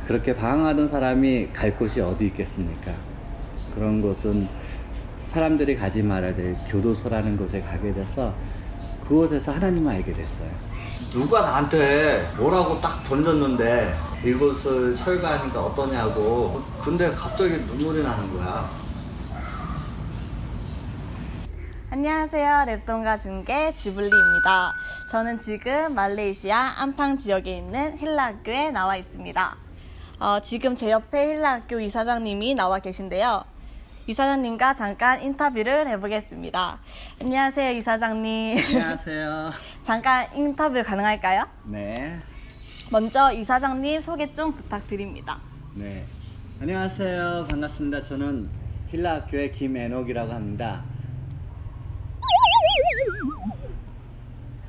그렇게 방황하던 사람이 갈 곳이 어디 있겠습니까? 그런 곳은 사람들이 가지 말아야 될 교도소라는 곳에 가게 돼서 그곳에서 하나님을 알게 됐어요. 누가 나한테 뭐라고 딱 던졌는데 이곳을 철거하니까 어떠냐고. 근데 갑자기 눈물이 나는 거야. 안녕하세요. 랩동가 중계 주블리입니다. 저는 지금 말레이시아 암팡 지역에 있는 힐라 학교에 나와 있습니다. 지금 제 옆에 힐라 학교 이사장님이 나와 계신데요. 이사장님과 잠깐 인터뷰를 해보겠습니다. 안녕하세요, 이사장님. 안녕하세요. 잠깐 인터뷰 가능할까요? 네. 먼저 이사장님 소개 좀 부탁드립니다. 네. 안녕하세요. 반갑습니다. 저는 힐라 학교의 김애녹이라고 합니다.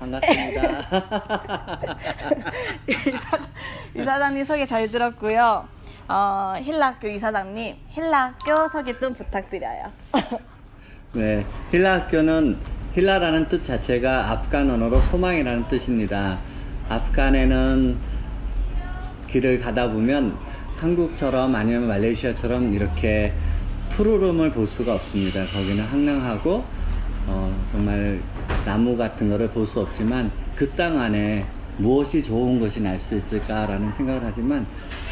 반갑습니다. 이사장님 소개 잘 들었고요. 힐라학교 이사장님, 힐라학교 소개 좀 부탁드려요. 네, 힐라 학교는 힐라라는 뜻 자체가 아프간 언어로 소망이라는 뜻입니다. 아프간에는 길을 가다 보면 한국처럼 아니면 말레이시아처럼 이렇게 푸르름을 볼 수가 없습니다. 거기는 황량하고 정말 나무 같은 거를 볼 수 없지만 그 땅 안에 무엇이 좋은 것이 날 수 있을까라는 생각을 하지만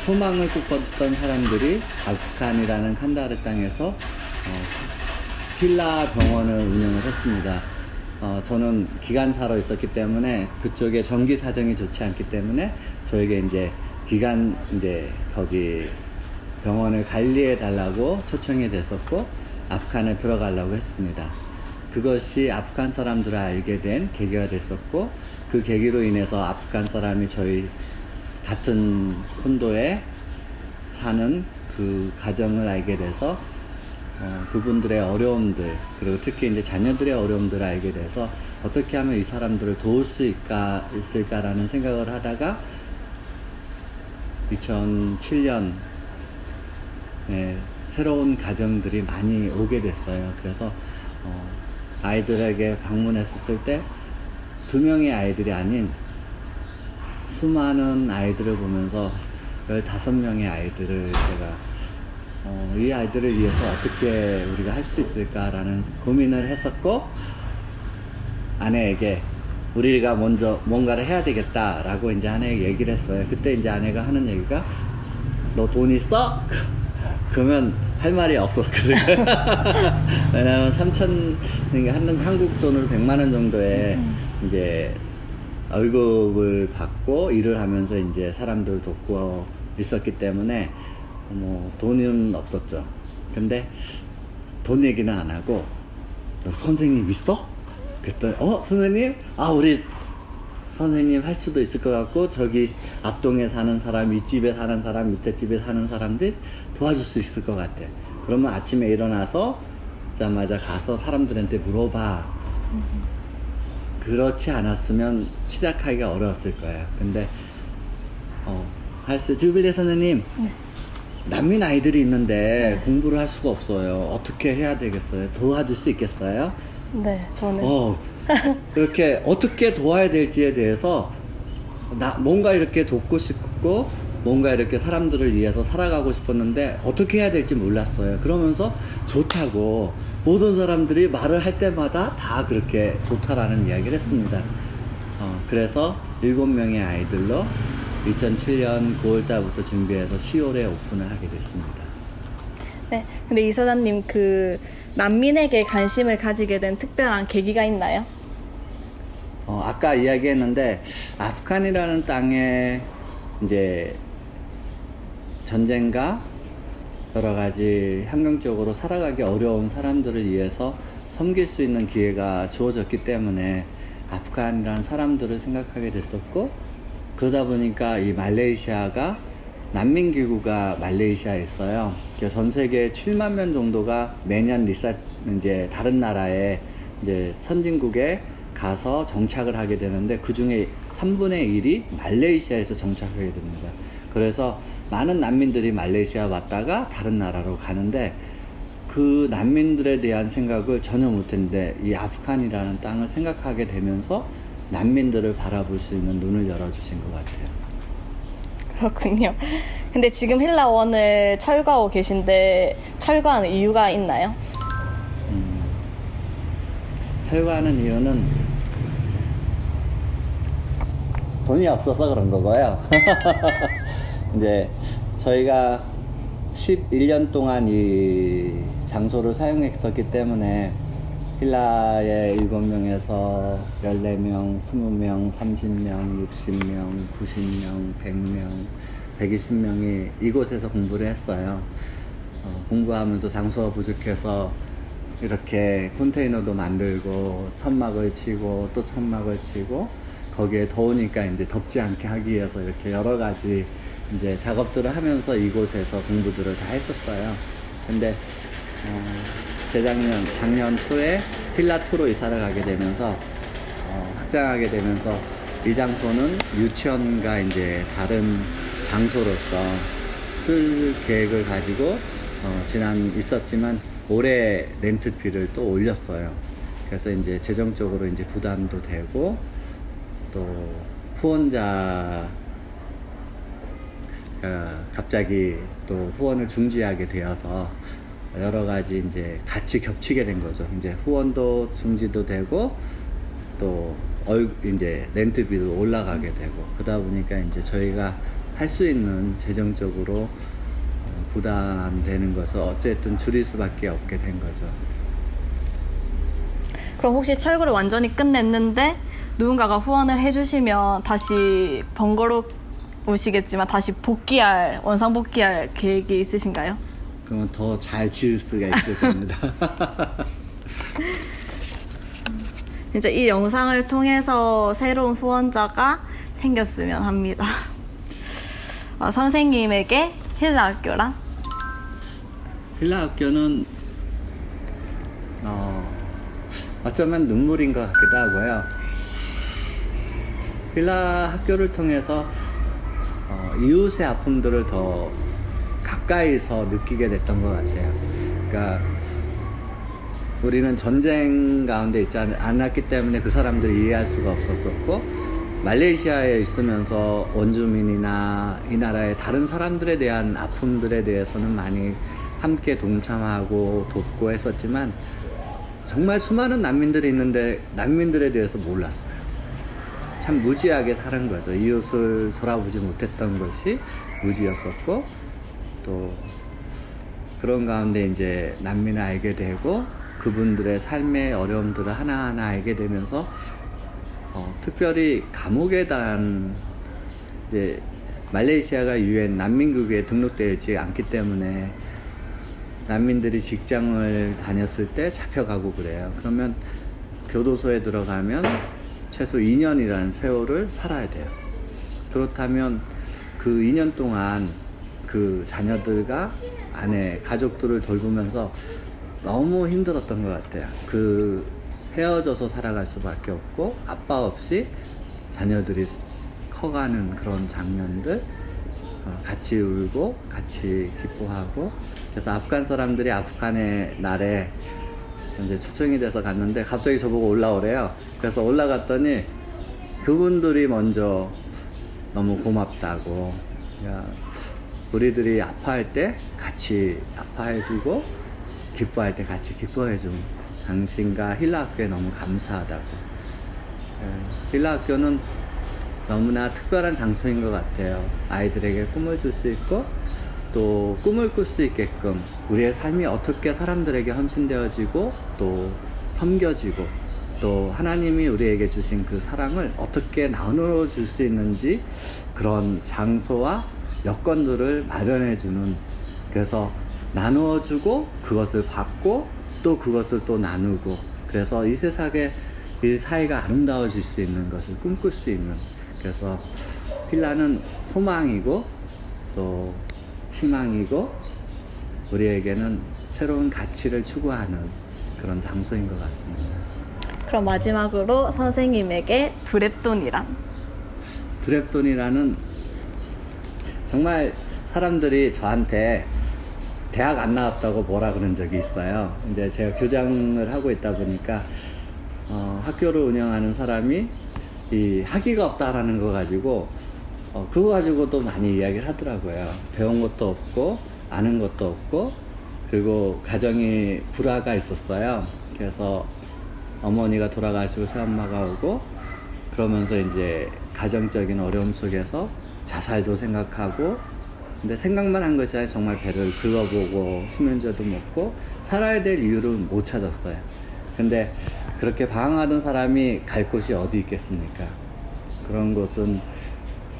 소망을 꿈꿨던 사람들이 아프간이라는 칸다하르 땅에서 힐라 병원을 운영을 했습니다. 저는 기관사로 있었기 때문에 그쪽에 전기 사정이 좋지 않기 때문에 저에게 이제 거기 병원을 관리해 달라고 초청이 됐었고 아프간에 들어가려고 했습니다. 그것이 아프간 사람들을 알게 된 계기가 됐었고 그 계기로 인해서 아프간 사람이 저희 같은 콘도에 사는 그 가정을 알게 돼서 그분들의 어려움들 그리고 특히 이제 자녀들의 어려움들을 알게 돼서 어떻게 하면 이 사람들을 도울 수 있을까라는 생각을 하다가 2007년 새로운 가정들이 많이 오게 됐어요. 그래서 아이들에게 방문했었을 때 2명의 아이들이 아닌 수많은 아이들을 보면서 15명의 아이들을 제가 이 아이들을 위해서 어떻게 우리가 할 수 있을까라는 고민을 했었고 아내에게 우리가 먼저 뭔가를 해야 되겠다라고 이제 아내에게 얘기를 했어요. 그때 이제 아내가 하는 얘기가 너 돈 있어? 그러면 할 말이 없었거든요. 왜냐면 한국 돈으로 100만 원 정도의 이제 월급을 받고 일을 하면서 이제 사람들 돕고 있었기 때문에 돈은 없었죠. 근데 돈 얘기는 안 하고 너 선생님 있어? 그랬더니 선생님? 우리 선생님 할 수도 있을 것 같고 저기 앞동에 사는 사람, 윗집에 사는 사람, 밑에 집에 사는 사람들 도와줄 수 있을 것 같아. 그러면 아침에 일어나서 자마자 가서 사람들한테 물어봐. 그렇지 않았으면 시작하기가 어려웠을 거예요. 근데 주빌리 선생님 난민 아이들이 있는데 공부를 할 수가 없어요. 어떻게 해야 되겠어요? 도와줄 수 있겠어요? 네, 저는. 그렇게 어떻게 도와야 될지에 대해서 뭔가 이렇게 돕고 싶고 뭔가 이렇게 사람들을 위해서 살아가고 싶었는데 어떻게 해야 될지 몰랐어요. 그러면서 좋다고 모든 사람들이 말을 할 때마다 다 그렇게 좋다라는 이야기를 했습니다. 그래서 7명의 아이들로 2007년 9월달부터 준비해서 10월에 오픈을 하게 됐습니다. 네, 근데 이사장님 그 난민에게 관심을 가지게 된 특별한 계기가 있나요? 아까 이야기했는데 아프간이라는 땅에 이제 전쟁과 여러 가지 환경적으로 살아가기 어려운 사람들을 위해서 섬길 수 있는 기회가 주어졌기 때문에 아프간이라는 사람들을 생각하게 됐었고 그러다 보니까 이 말레이시아가 난민기구가 말레이시아에 있어요. 전 세계 7만 명 정도가 매년 이제 다른 나라에 이제 선진국에 가서 정착을 하게 되는데 그 중에 3분의 1이 말레이시아에서 정착하게 됩니다. 그래서 많은 난민들이 말레이시아 왔다가 다른 나라로 가는데 그 난민들에 대한 생각을 전혀 못했는데 이 아프간이라는 땅을 생각하게 되면서 난민들을 바라볼 수 있는 눈을 열어주신 것 같아요. 그렇군요. 근데 지금 힐라원을 철거하고 계신데 철거하는 이유가 있나요? 철거하는 이유는 돈이 없어서 그런 거고요. 이제 저희가 11년 동안 이 장소를 사용했었기 때문에 힐라에 7명에서 14명, 20명, 30명, 60명, 90명, 100명, 120명이 이곳에서 공부를 했어요. 공부하면서 장소가 부족해서 이렇게 컨테이너도 만들고 천막을 치고 또 천막을 치고 거기에 더우니까 이제 덥지 않게 하기 위해서 이렇게 여러 가지 이제 작업들을 하면서 이곳에서 공부들을 다 했었어요. 근데 작년 초에 힐라2로 이사를 가게 되면서 확장하게 되면서 이 장소는 유치원과 이제 다른 장소로서 쓸 계획을 가지고 있었지만 올해 렌트비를 또 올렸어요. 그래서 이제 재정적으로 이제 부담도 되고 또 후원자 갑자기 또 후원을 중지하게 되어서 여러 가지 이제 같이 겹치게 된 거죠. 이제 후원도 중지도 되고 또 이제 렌트비도 올라가게 되고 그러다 보니까 이제 저희가 할 수 있는 재정적으로 부담되는 것을 어쨌든 줄일 수밖에 없게 된 거죠. 그럼 혹시 철거를 완전히 끝냈는데 누군가가 후원을 해주시면 다시 번거로우시겠지만 다시 원상 복귀할 계획이 있으신가요? 그러면 더 잘 지을 수가 있을 겁니다. 진짜 이 영상을 통해서 새로운 후원자가 생겼으면 합니다. 선생님에게 힐라 학교란? 힐라 학교는 어쩌면 눈물인 것 같기도 하고요. 힐라 학교를 통해서 이웃의 아픔들을 더 가까이서 느끼게 됐던 것 같아요. 그러니까 우리는 전쟁 가운데 있지 않았기 때문에 그 사람들을 이해할 수가 없었었고 말레이시아에 있으면서 원주민이나 이 나라의 다른 사람들에 대한 아픔들에 대해서는 많이 함께 동참하고 돕고 했었지만 정말 수많은 난민들이 있는데 난민들에 대해서 몰랐어요. 참 무지하게 사는 거죠. 이웃을 돌아보지 못했던 것이 무지였었고 또 그런 가운데 이제 난민을 알게 되고 그분들의 삶의 어려움들을 하나하나 알게 되면서 특별히 감옥에 대한 이제 말레이시아가 유엔 난민국에 등록되어 있지 않기 때문에 난민들이 직장을 다녔을 때 잡혀가고 그래요. 그러면 교도소에 들어가면 최소 2년이라는 세월을 살아야 돼요. 그렇다면 그 2년 동안 그 자녀들과 아내, 가족들을 돌보면서 너무 힘들었던 것 같아요. 헤어져서 살아갈 수밖에 없고 아빠 없이 자녀들이 커가는 그런 장면들 같이 울고 같이 기뻐하고 그래서 아프간 사람들이 아프간의 날에 이제 초청이 돼서 갔는데 갑자기 저보고 올라오래요. 그래서 올라갔더니 그분들이 먼저 너무 고맙다고 우리들이 아파할 때 같이 아파해주고 기뻐할 때 같이 기뻐해준 당신과 힐라 학교에 너무 감사하다고. 힐라 학교는 너무나 특별한 장소인 것 같아요. 아이들에게 꿈을 줄 수 있고 또 꿈을 꿀 수 있게끔 우리의 삶이 어떻게 사람들에게 헌신되어지고 또 섬겨지고 또 하나님이 우리에게 주신 그 사랑을 어떻게 나누어 줄 수 있는지 그런 장소와 여건들을 마련해 주는 그래서 나누어 주고 그것을 받고 또 그것을 또 나누고 그래서 이 세상에 이 사이가 아름다워질 수 있는 것을 꿈꿀 수 있는 그래서 힐라는 소망이고 또 희망이고 우리에게는 새로운 가치를 추구하는 그런 장소인 것 같습니다. 그럼 마지막으로 선생님에게 두랩돈이란? 두랩돈이라는 정말 사람들이 저한테 대학 안 나왔다고 뭐라 그런 적이 있어요. 이제 제가 교장을 하고 있다 보니까 학교를 운영하는 사람이 이 학위가 없다라는 거 가지고 그거 가지고도 많이 이야기를 하더라고요. 배운 것도 없고 아는 것도 없고, 그리고 가정이 불화가 있었어요. 그래서 어머니가 돌아가시고 새엄마가 오고, 그러면서 이제 가정적인 어려움 속에서 자살도 생각하고, 근데 생각만 한 것이 아니라 정말 배를 긁어보고 수면제도 먹고 살아야 될 이유를 못 찾았어요. 근데 그렇게 방황하던 사람이 갈 곳이 어디 있겠습니까? 그런 곳은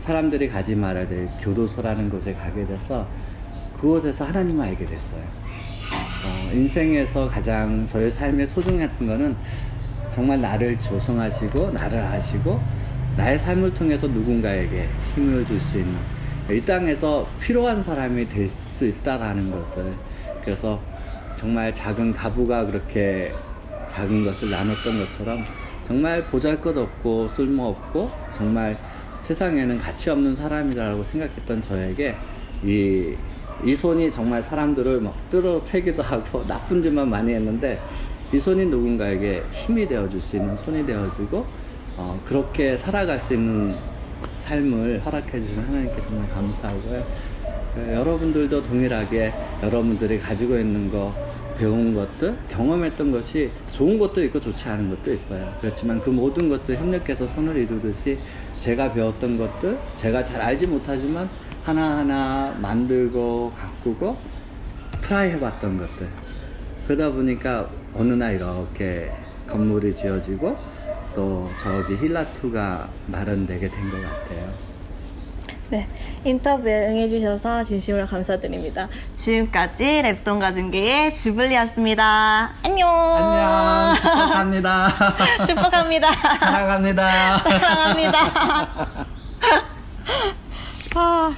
사람들이 가지 말아야 될 교도소라는 곳에 가게 돼서 그곳에서 하나님을 알게 됐어요. 인생에서 가장 저의 삶에 소중했던 거는 정말 나를 조성하시고 나를 아시고 나의 삶을 통해서 누군가에게 힘을 줄 수 있는, 이 땅에서 필요한 사람이 될 수 있다라는 것을, 그래서 정말 작은 가부가 그렇게 작은 것을 나눴던 것처럼 정말 보잘것없고 쓸모없고 정말 세상에는 가치 없는 사람이라고 생각했던 저에게 이 손이 정말 사람들을 막 뜯어 패기도 하고 나쁜 짓만 많이 했는데, 이 손이 누군가에게 힘이 되어줄 수 있는 손이 되어주고 그렇게 살아갈 수 있는 삶을 허락해 주신 하나님께 정말 감사하고요. 여러분들도 동일하게 여러분들이 가지고 있는 거, 배운 것들, 경험했던 것이 좋은 것도 있고 좋지 않은 것도 있어요. 그렇지만 그 모든 것들 협력해서 선을 이루듯이 제가 배웠던 것들, 제가 잘 알지 못하지만 하나하나 만들고 가꾸고 트라이 해봤던 것들, 그러다 보니까 어느 날 이렇게 건물이 지어지고 또 저기 힐라2가 마련되게 된 것 같아요. 네, 인터뷰에 응해주셔서 진심으로 감사드립니다. 지금까지 랩동가 중계의 주블리였습니다. 안녕. 안녕. 축복합니다. 축복합니다. 사랑합니다. 사랑합니다. 아.